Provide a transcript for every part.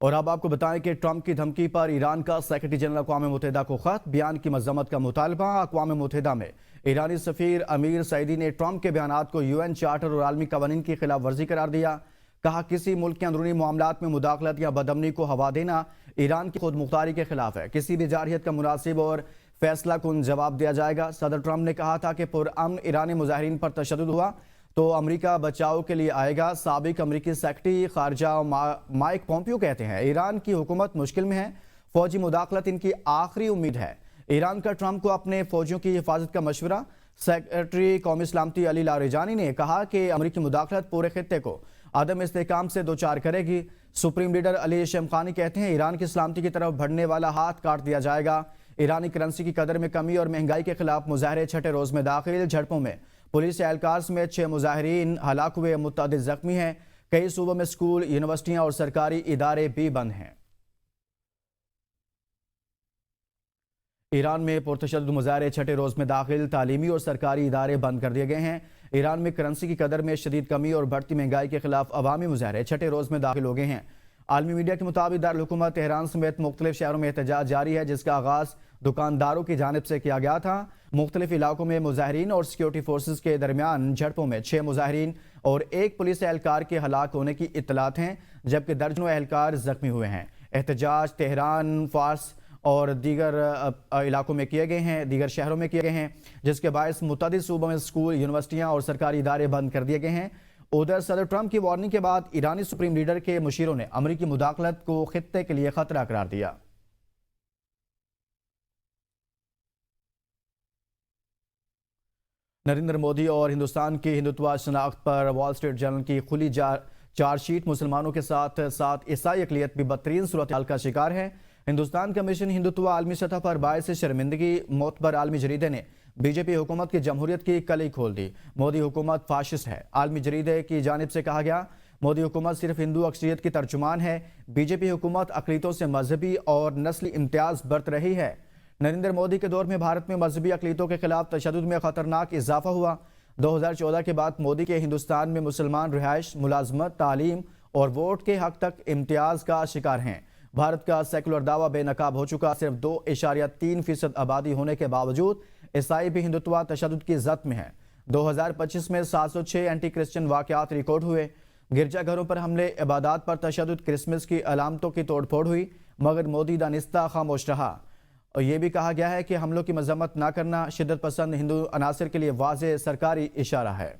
اور اب آپ کو بتائیں کہ ٹرمپ کی دھمکی پر ایران کا سیکرٹری جنرل اقوام متحدہ کو خط، بیان کی مذمت کا مطالبہ۔ اقوام متحدہ میں ایرانی سفیر امیر سعیدی نے ٹرمپ کے بیانات کو UN چارٹر اور عالمی قوانین کی خلاف ورزی قرار دیا۔ کہا کسی ملک کے اندرونی معاملات میں مداخلت یا بدامنی کو ہوا دینا ایران کی خود مختاری کے خلاف ہے۔ کسی بھی جارحیت کا مناسب اور فیصلہ کن جواب دیا جائے گا۔ صدر ٹرمپ نے کہا تھا کہ پرامن ایرانی مظاہرین پر تشدد ہوا تو امریکہ بچاؤ کے لیے آئے گا۔ سابق امریکی سیکرٹری خارجہ مائک پومپیو کہتے ہیں ایران کی حکومت مشکل میں ہے، فوجی مداخلت ان کی آخری امید ہے۔ ایران کا ٹرمپ کو اپنے فوجیوں کی حفاظت کا مشورہ۔ سیکرٹری قومی سلامتی علی لاریجانی نے کہا کہ امریکی مداخلت پورے خطے کو عدم استحکام سے دوچار کرے گی۔ سپریم لیڈر علی شمخانی کہتے ہیں ایران کی سلامتی کی طرف بڑھنے والا ہاتھ کاٹ دیا جائے گا۔ ایرانی کرنسی کی قدر میں کمی اور مہنگائی کے خلاف مظاہرے چھٹے روز میں داخل۔ جھڑپوں میں پولیس اہلکار سمیت 6 مظاہرین ہلاک ہوئے، متعدد زخمی ہیں۔ کئی صوبوں میں اسکول، یونیورسٹیاں اور سرکاری ادارے بھی بند ہیں۔ ایران میں پرتشدد مظاہرے چھٹے روز میں داخل، تعلیمی اور سرکاری ادارے بند کر دیے گئے ہیں۔ ایران میں کرنسی کی قدر میں شدید کمی اور بڑھتی مہنگائی کے خلاف عوامی مظاہرے چھٹے روز میں داخل ہو گئے ہیں۔ عالمی میڈیا کے مطابق دارالحکومت تہران سمیت مختلف شہروں میں احتجاج جاری ہے، جس کا آغاز دکانداروں کی جانب سے کیا گیا تھا۔ مختلف علاقوں میں مظاہرین اور سیکیورٹی فورسز کے درمیان جھڑپوں میں 6 مظاہرین اور 1 پولیس اہلکار کے ہلاک ہونے کی اطلاعات ہیں، جبکہ درجنوں اہلکار زخمی ہوئے ہیں۔ احتجاج تہران، فارس اور دیگر علاقوں میں کیے گئے ہیں، دیگر شہروں میں کیے گئے ہیں، جس کے باعث متعدد صوبوں میں اسکول، یونیورسٹیاں اور سرکاری ادارے بند کر دیے گئے ہیں۔ ادھر صدر ٹرمپ کی وارننگ کے بعد ایرانی سپریم لیڈر کے مشیروں نے امریکی مداخلت کو خطے کے لیے خطرہ قرار دیا۔ نریندر مودی اور ہندوستان کی ہندوتوا شناخت پر وال اسٹریٹ جرنل کی کھلی چارج شیٹ مسلمانوں کے ساتھ ساتھ عیسائی اقلیت بھی بدترین صورتحال کا شکار ہے۔ ہندوستان کا مشن ہندوتوا عالمی سطح پر باعث شرمندگی، معتبر عالمی جریدے نے بی جے پی حکومت کی جمہوریت کی کلی کھول دی۔ مودی حکومت فاشسٹ ہے، عالمی جریدے کی جانب سے کہا گیا۔ مودی حکومت صرف ہندو اکثریت کی ترجمان ہے۔ بی جے پی حکومت اقلیتوں سے مذہبی اور نسلی امتیاز برت رہی ہے۔ نریندر مودی کے دور میں بھارت میں مذہبی اقلیتوں کے خلاف تشدد میں خطرناک اضافہ ہوا۔ 2014 کے بعد مودی کے ہندوستان میں مسلمان رہائش، ملازمت، تعلیم اور ووٹ کے حق تک امتیاز کا شکار ہیں۔ بھارت کا سیکولر دعویٰ بے نقاب ہو چکا۔ صرف 2.3% آبادی ہونے کے باوجود عیسائی بھی ہندوتوا تشدد کی زد میں ہیں۔ 2025 میں 706 اینٹی کرسچن واقعات ریکارڈ ہوئے۔ گرجا گھروں پر حملے، عبادات پر تشدد، کرسمس کی علامتوں کی توڑ پھوڑ ہوئی، مگر مودی دانستہ خاموش رہا۔ اور یہ بھی کہا گیا ہے کہ حملوں کی مذمت نہ کرنا شدت پسند ہندو عناصر کے لیے واضح سرکاری اشارہ ہے۔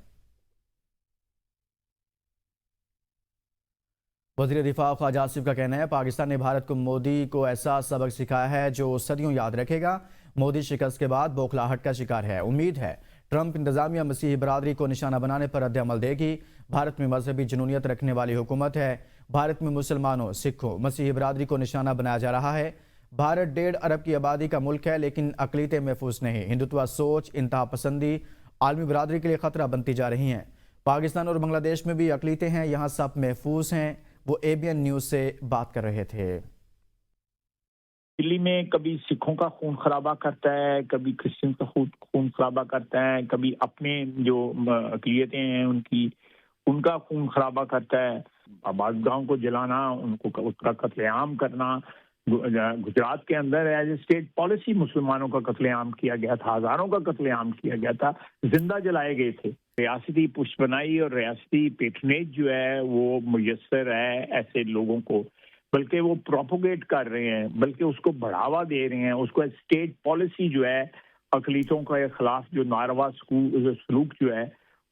وزیر دفاع خواجہ آصف کا کہنا ہے پاکستان نے بھارت کو مودی کو ایسا سبق سکھایا ہے جو صدیوں یاد رکھے گا۔ مودی شکست کے بعد بوکھلاہٹ کا شکار ہے۔ امید ہے ٹرمپ انتظامیہ مسیحی برادری کو نشانہ بنانے پر رد عمل دے گی۔ بھارت میں مذہبی جنونیت رکھنے والی حکومت ہے۔ بھارت میں مسلمانوں، سکھوں، مسیحی برادری کو نشانہ بنایا جا رہا ہے۔ بھارت 1.5 ارب کی آبادی کا ملک ہے، لیکن اقلیتیں محفوظ نہیں۔ ہندوتوا سوچ، انتہا پسندی عالمی برادری کے لیے خطرہ بنتی جا رہی ہیں۔ پاکستان اور بنگلہ دیش میں بھی اقلیتیں ہیں، یہاں سب محفوظ ہیں۔ وہ ABN نیوز سے بات کر رہے تھے۔ دلی میں کبھی سکھوں کا خون خرابہ کرتا ہے، کبھی کرسچن کا خون خرابہ کرتا ہے، کبھی اپنے جو اقلیتیں ہیں ان کا خون خرابہ کرتا ہے۔ آباد گاؤں کو جلانا، اس کا قتل عام کرنا۔ گجرات کے اندر ایز اے اسٹیٹ پالیسی مسلمانوں کا قتل عام کیا گیا تھا، ہزاروں کا قتل عام کیا گیا تھا، زندہ جلائے گئے تھے۔ ریاستی پشت بنائی اور ریاستی پیٹرنیج جو ہے وہ میسر ہے ایسے لوگوں کو، بلکہ وہ پروپوگیٹ کر رہے ہیں، بلکہ اس کو بڑھاوا دے رہے ہیں۔ اس کو اسٹیٹ پالیسی جو ہے اقلیتوں کے خلاف جو ناروا سلوک جو ہے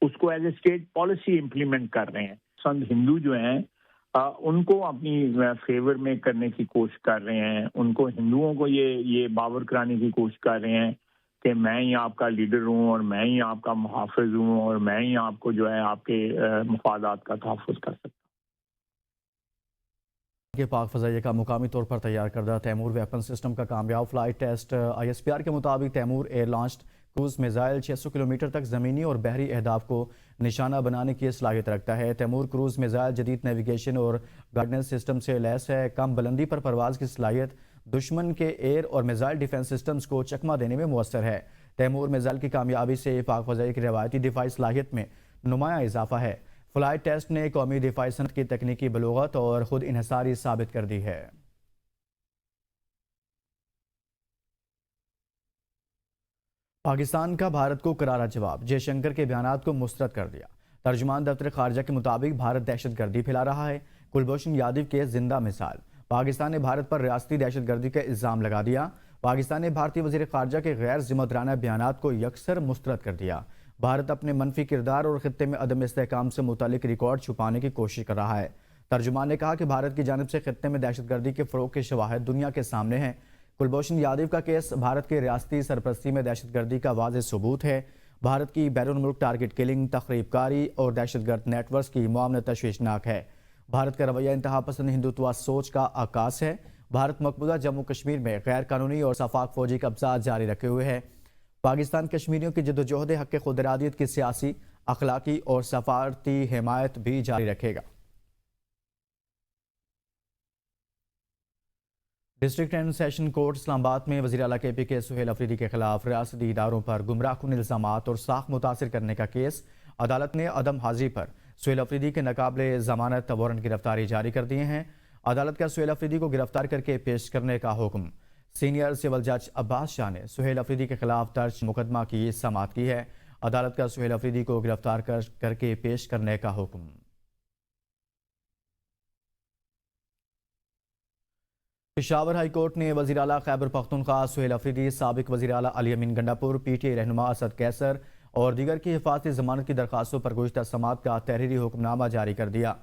اس کو as a state policy implement کر رہے ہیں۔ سند ہندو جو ہیں ان کو اپنی فیور میں کرنے کی کوشش کر رہے ہیں، ان کو ہندوؤں کو یہ باور کرانے کی کوشش کر رہے ہیں کہ میں ہی آپ کا لیڈر ہوں اور میں ہی آپ کا محافظ ہوں اور میں ہی آپ کو جو ہے آپ کے مفادات کا تحفظ کر سکتا ہوں۔ کہ پاک فضائیہ کا مقامی طور پر تیار کردہ تیمور ویپن سسٹم کا کامیاب فلائٹ ٹیسٹ۔ ISPR کے مطابق Taimur air launched cruise missile 600 kilometre تک زمینی اور بحری اہداف کو نشانہ بنانے کی صلاحیت رکھتا ہے۔ تیمور کروز میزائل جدید نیویگیشن اور گائیڈنس سسٹم سے لیس ہے۔ کم بلندی پر پرواز کی صلاحیت دشمن کے ایئر اور میزائل ڈیفنس سسٹمز کو چکمہ دینے میں مؤثر ہے۔ تیمور میزائل کی کامیابی سے پاک فضائیہ کی روایتی دفاعی صلاحیت میں نمایاں اضافہ ہے۔ فلائٹ ٹیسٹ نے قومی دفاعی صنعت کی تکنیکی بلوغت اور خود انحصاری ثابت کر دی ہے۔ پاکستان کا بھارت کو کرارا جواب، جے شنکر کے بیانات کو مسترد کر دیا۔ ترجمان دفتر خارجہ کے مطابق بھارت دہشت گردی پھیلا رہا ہے۔ کلبھوشن یادو کے زندہ مثال، پاکستان نے بھارت پر ریاستی دہشت گردی کا الزام لگا دیا۔ پاکستان نے بھارتی وزیر خارجہ کے غیر ذمہ دارانہ بیانات کو یکسر مسترد کر دیا۔ بھارت اپنے منفی کردار اور خطے میں عدم استحکام سے متعلق ریکارڈ چھپانے کی کوشش کر رہا ہے۔ ترجمان نے کہا کہ بھارت کی جانب سے خطے میں دہشت گردی کے فروغ کے شواہد دنیا کے سامنے ہیں۔ کلبھوشن یادو کا کیس بھارت کے ریاستی سرپرستی میں دہشت گردی کا واضح ثبوت ہے۔ بھارت کی بیرون ملک ٹارگٹ کلنگ، تخریب کاری اور دہشت گرد نیٹ ورکس کی معاونت تشویشناک ہے۔ بھارت کا رویہ انتہا پسند ہندوتوا سوچ کا عکاس ہے۔ بھارت مقبوضہ جموں کشمیر میں غیر قانونی اور شفاق فوجی قبضات جاری رکھے ہوئے ہے۔ پاکستان کشمیریوں کی جدوجہد حق خود ارادیت کی سیاسی، اخلاقی اور سفارتی حمایت بھی جاری رکھے گا۔ ڈسٹرکٹ اینڈ سیشن کورٹ اسلام آباد میں وزیر اعلیٰ کے پی کے سہیل افریدی کے خلاف ریاستی اداروں پر گمراہ کن الزامات اور ساکھ متاثر کرنے کا کیس، عدالت نے عدم حاضری پر سہیل افریدی کے ناقابل ضمانت وارنٹ گرفتاری جاری کر دیے ہیں۔ عدالت کا سہیل افریدی کو گرفتار کر کے پیش کرنے کا حکم۔ سینئر سول جج عباس شاہ نے سہیل افریدی کے خلاف درج مقدمہ کی سماعت کی ہے۔ عدالت کا سہیل افریدی کو گرفتار کر کے پیش کرنے کا حکم۔ پشاور ہائی کورٹ نے وزیر اعلیٰ خیبر پختونخوا سہیل افریدی، سابق وزیر اعلیٰ علی امین گنڈاپور، پی ٹی آئی رہنما اسد کیسر اور دیگر کی حفاظتی ضمانت کی درخواستوں پر گزشتہ سماعت کا تحریری حکم نامہ جاری کر دیا۔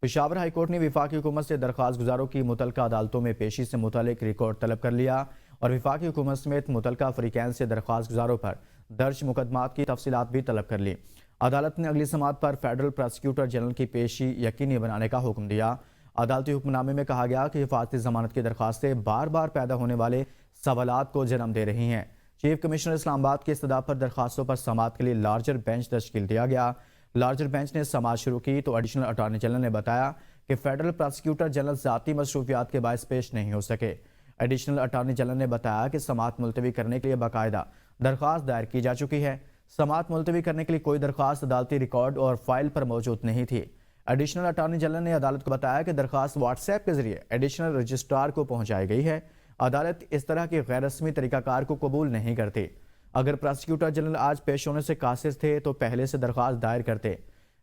پشاور ہائی کورٹ نے وفاقی حکومت سے درخواست گزاروں کی متعلقہ عدالتوں میں پیشی سے متعلق ریکارڈ طلب کر لیا اور وفاقی حکومت سمیت متعلقہ فریقین سے درخواست گزاروں پر درج مقدمات کی تفصیلات بھی طلب کر لی۔ عدالت نے اگلی سماعت پر فیڈرل پراسیکیوٹر جنرل کی پیشی یقینی بنانے کا حکم دیا۔ عدالتی حکم نامے میں کہا گیا کہ حفاظتی ضمانت کی درخواستیں بار بار پیدا ہونے والے سوالات کو جنم دے رہی ہیں۔ چیف کمشنر اسلام آباد کی استدعا پر درخواستوں پر سماعت کے لیے لارجر بینچ تشکیل دیا گیا۔ لارجر بینچ نے سماعت شروع کی تو ایڈیشنل اٹارنی جنرل نے بتایا کہ فیڈرل پراسیکیوٹر جنرل ذاتی مصروفیات کے باعث پیش نہیں ہو سکے۔ ایڈیشنل اٹارنی جنرل نے بتایا کہ سماعت ملتوی کرنے کے لیے باقاعدہ درخواست دائر کی جا چکی ہے۔ سماعت ملتوی کرنے کے لیے کوئی درخواست عدالتی ریکارڈ اور فائل پر موجود نہیں تھی۔ ایڈیشنل اٹارنی جنرل نے عدالت کو بتایا کہ درخواست واٹس ایپ کے ذریعے ایڈیشنل رجسٹرار کو پہنچائی گئی ہے۔ عدالت اس طرح کے غیر رسمی طریقہ کار کو قبول نہیں کرتی۔ اگر پراسیکیوٹر جنرل آج پیش ہونے سے قاصر تھے تو پہلے سے درخواست دائر کرتے۔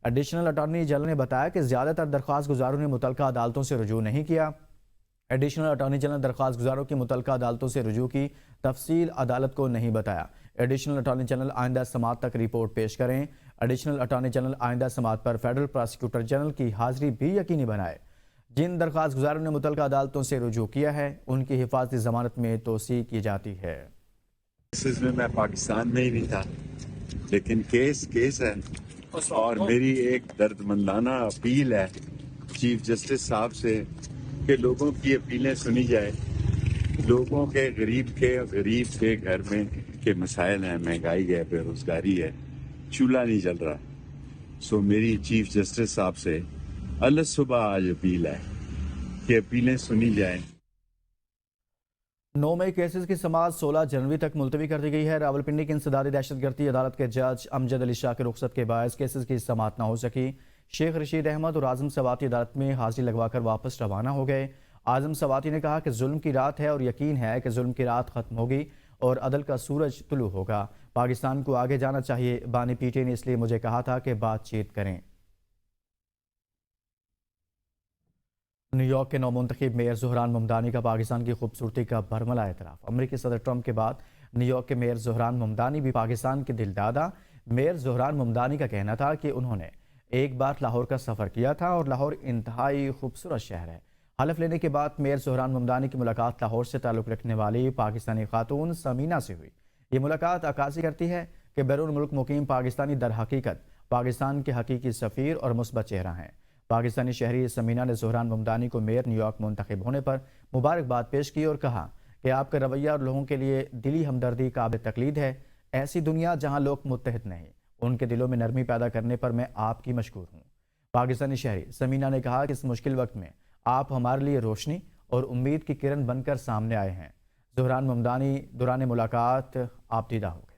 ایڈیشنل اٹارنی جنرل نے بتایا کہ زیادہ تر درخواست گزاروں نے متعلقہ عدالتوں سے رجوع نہیں کیا۔ ایڈیشنل اٹارنی جنرل درخواست گزاروں کی متعلقہ عدالتوں سے رجوع کی تفصیل عدالت کو نہیں بتایا۔ ایڈیشنل اٹارنی جنرل آئندہ سماعت تک رپورٹ پیش کریں۔ ایڈیشنل اٹارنی جنرل آئندہ سماعت پر فیڈرل پراسیکیوٹر جنرل کی حاضری بھی یقینی بنائے۔ جن درخواست گزاروں نے متعلقہ عدالتوں سے رجوع کیا ہے ان کی حفاظتی ضمانت میں توسیع کی جاتی ہے۔ کیسز میں پاکستان میں ہی نہیں تھا، لیکن کیس ہے اور میری ایک درد مندانہ اپیل ہے چیف جسٹس صاحب سے کہ لوگوں کی اپیلیں سنی جائے۔ لوگوں کے غریب کے گھر میں کے مسائل ہیں، مہنگائی ہے، بے روزگاری ہے، چولہا نہیں جل رہا۔ سو میری چیف جسٹس صاحب سے اللہ صبح آج اپیل ہے کہ اپیلیں سنی جائیں۔ 9 مئی کیسز کی سماعت 16 جنوری تک ملتوی کر دی گئی ہے۔ راولپنڈی کی انسدادی دہشت گردی عدالت کے جج امجد علی شاہ کے رخصت کے باعث کیسز کی سماعت نہ ہو سکی۔ شیخ رشید احمد اور اعظم سواتی عدالت میں حاضری لگوا کر واپس روانہ ہو گئے۔ اعظم سواتی نے کہا کہ ظلم کی رات ہے اور یقین ہے کہ ظلم کی رات ختم ہوگی اور عدل کا سورج طلوع ہوگا۔ پاکستان کو آگے جانا چاہیے، بانی پی ٹی آئی نے اس لیے مجھے کہا تھا کہ بات چیت کریں۔ نیو یارک کے نومنتخب میئر زہران ممدانی کا پاکستان کی خوبصورتی کا برملا اعتراف۔ امریکی صدر ٹرمپ کے بعد نیو یارک کے میئر زہران ممدانی بھی پاکستان کے دل دادا۔ میئر زہران ممدانی کا کہنا تھا کہ انہوں نے ایک بار لاہور کا سفر کیا تھا اور لاہور انتہائی خوبصورت شہر ہے۔ حلف لینے کے بعد میئر زہران ممدانی کی ملاقات لاہور سے تعلق رکھنے والی پاکستانی خاتون سمینہ سے ہوئی۔ یہ ملاقات عکاسی کرتی ہے کہ بیرون ملک مقیم پاکستانی در حقیقت پاکستان کے حقیقی سفیر اور مثبت چہرہ ہیں۔ پاکستانی شہری سمینہ نے زہران ممدانی کو میئر نیو یارک منتخب ہونے پر مبارکباد پیش کی اور کہا کہ آپ کا رویہ اور لوگوں کے لیے دلی ہمدردی قابل تقلید ہے۔ ایسی دنیا جہاں لوگ متحد نہیں، ان کے دلوں میں نرمی پیدا کرنے پر میں آپ کی مشکور ہوں۔ پاکستانی شہری سمینہ نے کہا کہ اس مشکل وقت میں آپ ہمارے لیے روشنی اور امید کی کرن بن کر سامنے آئے ہیں۔ زہران ممدانی دوران ملاقات آپ دیدہ ہو گئے۔